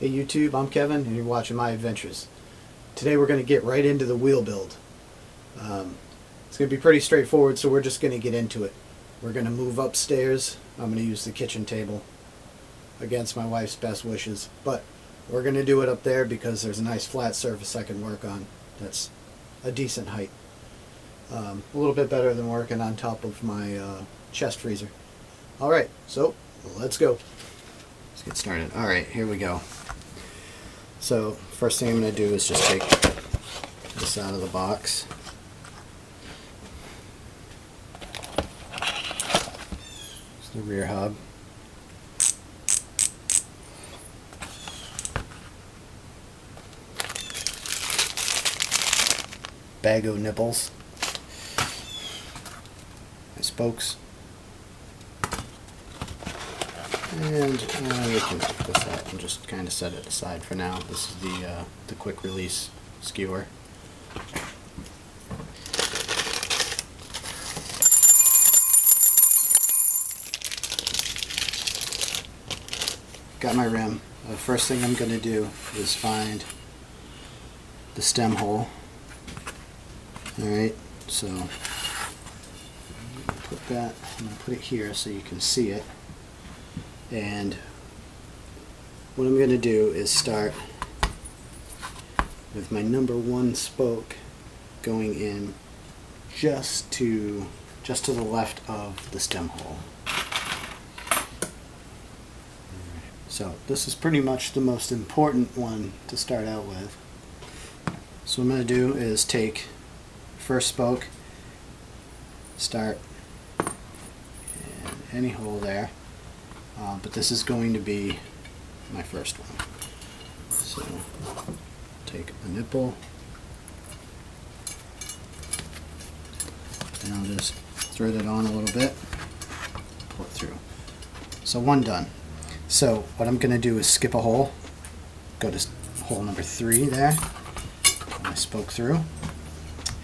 Hey YouTube, I'm Kevin and you're watching my adventures. Today we're going to get right into the wheel build. It's going to be pretty straightforward, so we're just going to get into it. We're going to move upstairs. I'm going to use the kitchen table against my wife's best wishes, but we're going to do it up there because there's a nice flat surface I can work on that's a decent height. A little bit better than working on top of my chest freezer. Alright, so let's go. Let's get started. Alright, here we go. So first thing I'm going to do is just take this out of the box. It's the rear hub. Bag of nipples. My spokes. And we can pick this up and just kind of set it aside for now. This is the quick release skewer. Got my rim. The first thing I'm going to do is find the stem hole. Alright, so I'm going to put it here so you can see it. And what I'm going to do is start with my number one spoke going in just to the left of the stem hole. So this is pretty much the most important one to start out with. So what I'm going to do is take first spoke, start in any hole there. But this is going to be my first one. So take a nipple and I'll just thread it on a little bit, pull it through. So one done. So what I'm going to do is skip a hole, go to hole number 3 there, put my spoke through,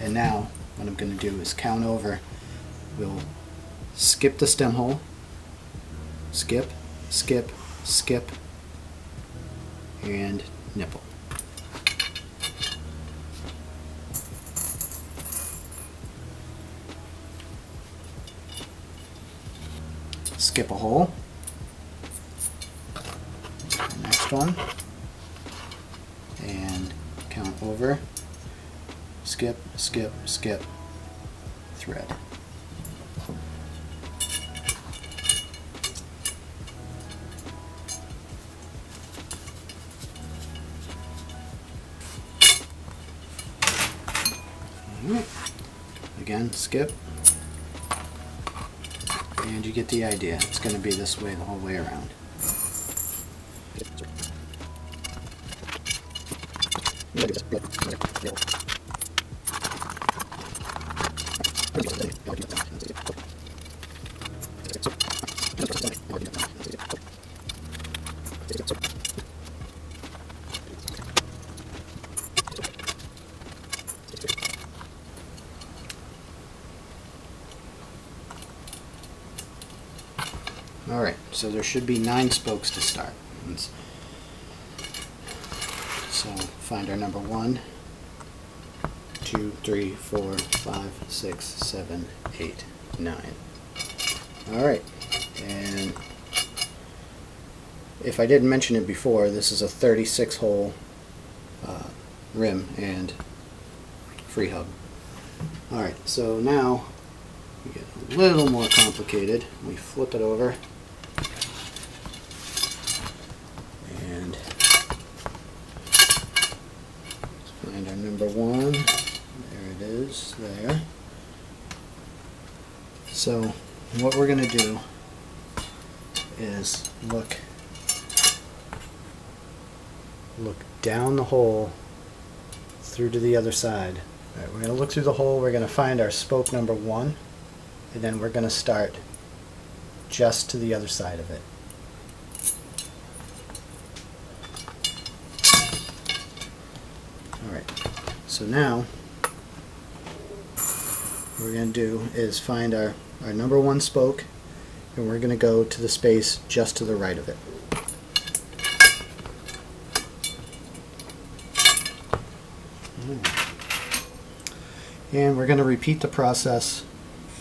and now what I'm going to do is count over. We'll skip the stem hole, skip, skip, skip, and nipple. Skip a hole. Next one. And count over. Skip, skip, skip, thread. Again, skip, and you get the idea. It's going to be this way the whole way around. Alright, so there should be 9 spokes to start. So find our number 1, 2, 3, 4, 5, 6, 7, 8, 9. Alright, and if I didn't mention it before, this is a 36 hole rim and free hub. Alright, so now we get a little more complicated. We flip it over. And let's find our number 1. There it is, there. So what we're going to do is look down the hole through to the other side. All right, we're going to look through the hole. We're going to find our spoke number 1, and then we're going to start just to the other side of it. Alright, so now what we're going to do is find our number 1 spoke, and we're going to go to the space just to the right of it. And we're going to repeat the process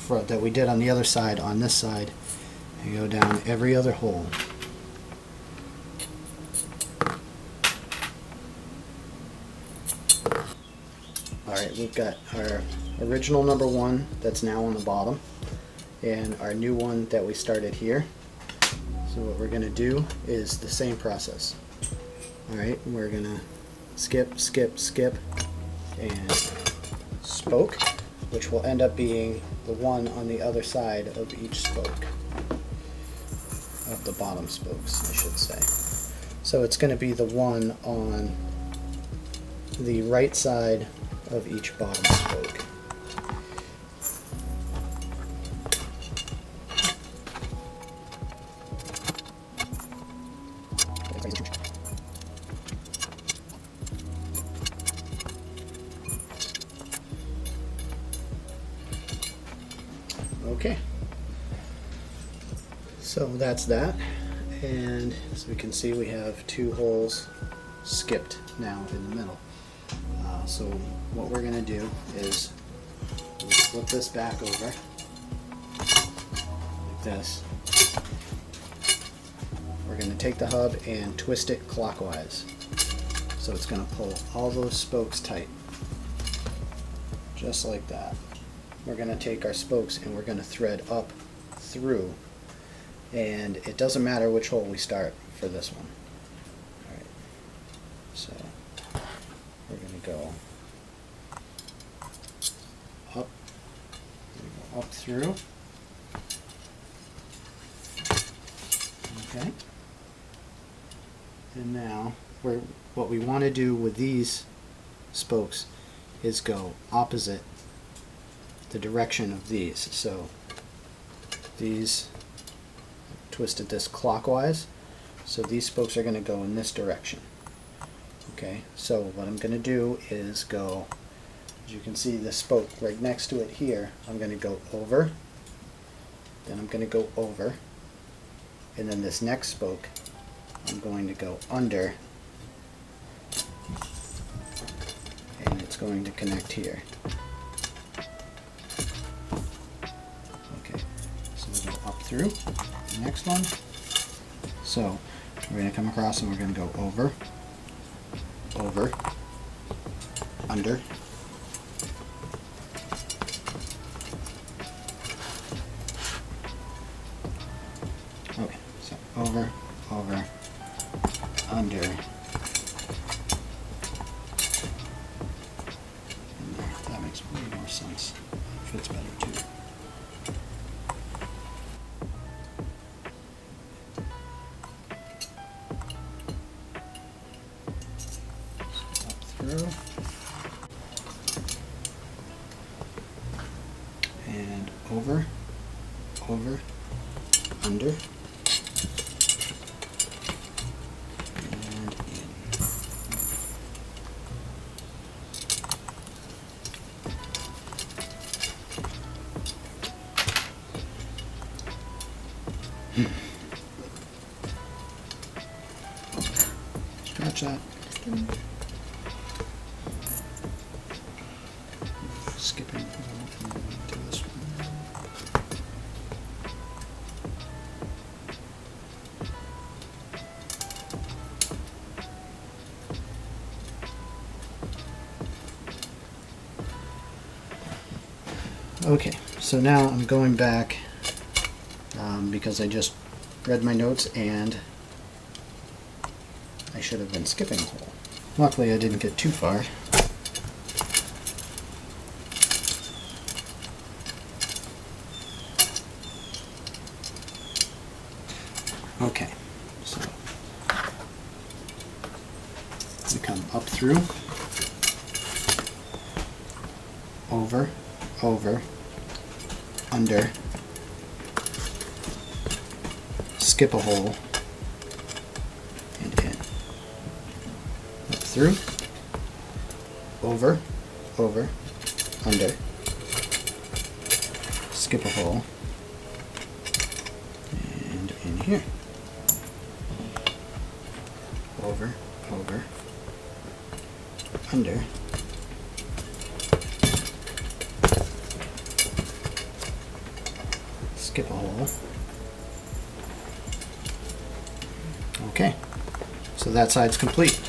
that we did on the other side on this side and go down every other hole. Alright, we've got our original number 1 that's now on the bottom and our new one that we started here. So what we're going to do is the same process. Alright, we're going to skip, skip, skip, and spoke, which will end up being the one on the other side of each spoke, of the bottom spokes, I should say. So it's going to be the one on the right side of each bottom spoke. Okay, so that's that, and as we can see we have 2 holes skipped now in the middle. So what we're going to do is we'll flip this back over like this. We're going to take the hub and twist it clockwise, so it's going to pull all those spokes tight, just like that. We're going to take our spokes and we're going to thread up through, and it doesn't matter which hole we start for this one. Alright, so we're going to go up through. Okay, and now what we want to do with these spokes is go opposite the direction of these. So these, twisted this clockwise, so these spokes are going to go in this direction. Okay, so what I'm going to do is go, as you can see the spoke right next to it here, I'm going to go over, then I'm going to go over, and then this next spoke I'm going to go under, and it's going to connect here. Through the next one. So we're going to come across and we're going to go over, over, under, okay, so over, over, under, and that makes way more sense. It fits better too. And over, over, under, and in. Scratch that. Skipping to this one. Okay, so now I'm going back because I just read my notes and I should have been skipping a hole. Luckily I didn't get too far. Okay, so we come up through, over, over, under, skip a hole, and in. Up through, over, over, under, skip a hole, and in here. Over, over, under, skip a hole. Okay, so that side's complete.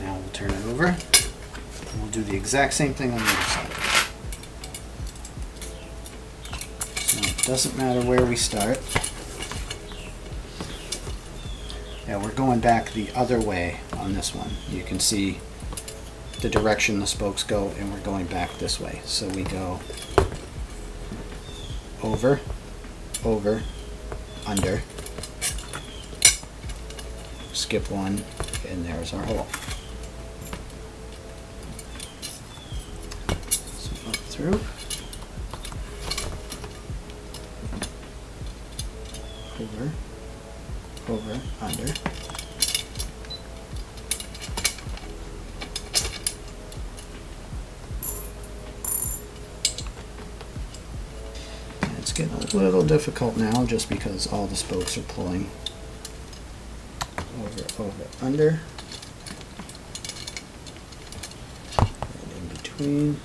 Now we'll turn it over, and we'll do the exact same thing on the other side. So it doesn't matter where we start. Yeah, we're going back the other way on this one. You can see the direction the spokes go, and we're going back this way. So we go over, over, under, skip one, and there's our hole. So up through, over, over, under. And it's getting a little difficult now just because all the spokes are pulling. Over, over, under. And in between.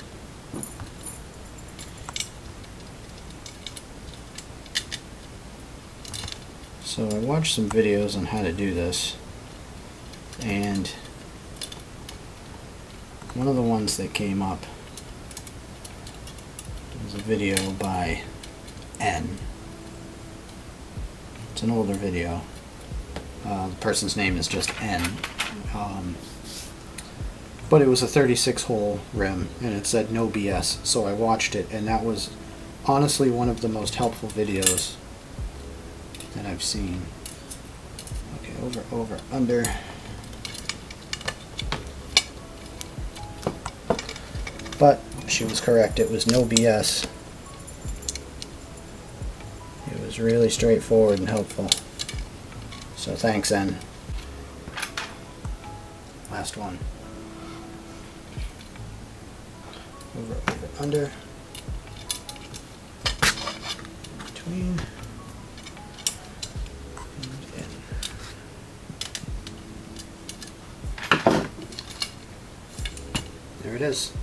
So I watched some videos on how to do this, and one of the ones that came up was a video by N. It's an older video. The person's name is just N. But it was a 36 hole rim, and it said no BS, so I watched it, and that was honestly one of the most helpful videos that I've seen. Okay, over, over, under. But she was correct, it was no BS. It was really straightforward and helpful. So thanks, N. Last one. Over, over, under. Between. There it is.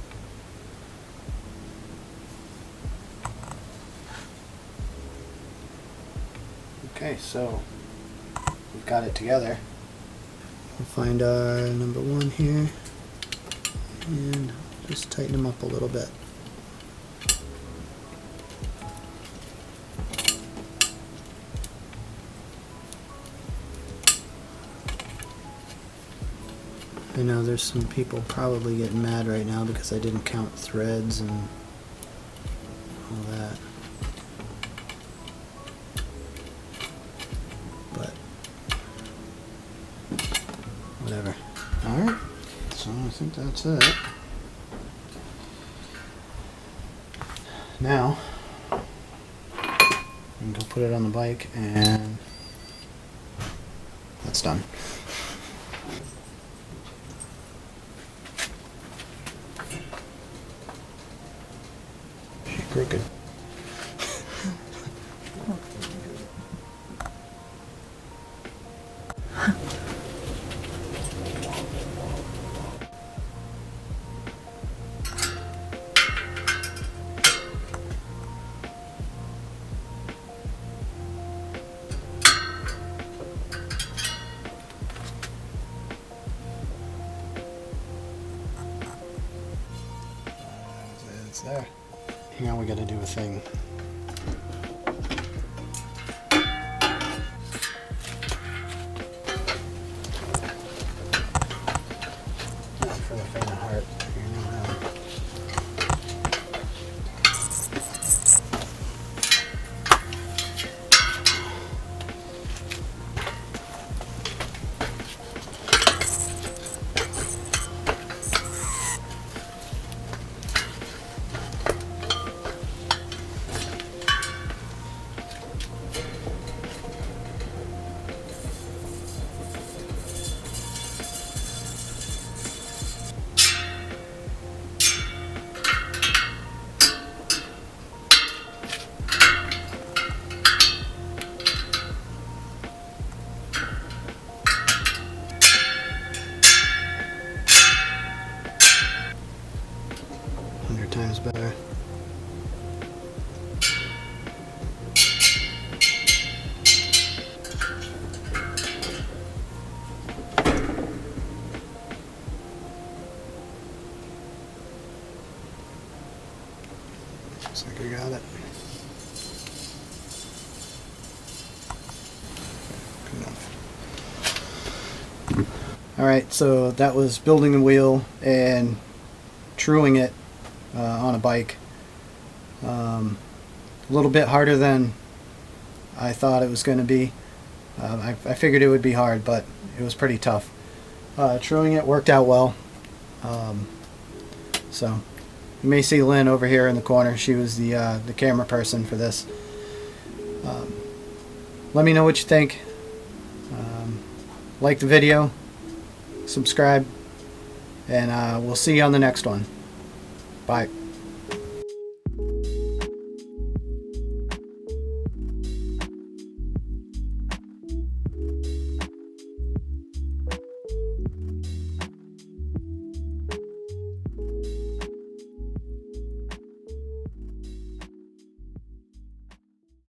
Okay, so we've got it together. We'll find our number one here and just tighten them up a little bit. I know there's some people probably getting mad right now because I didn't count threads and all that. But whatever. Alright, so I think that's it. Now, I can go put it on the bike and that's done. Crooked. It's there. Now we gotta do a thing. Not for the faint of heart. Times better. Looks like I got it. Good enough. Alright, so that was building the wheel and truing it on a bike. A little bit harder than I thought it was going to be. I figured it would be hard, but it was pretty tough. Truing it worked out well. So you may see Lynn over here in the corner. She was the camera person for this. Let me know what you think. Like the video, subscribe, and we'll see you on the next one. Bye.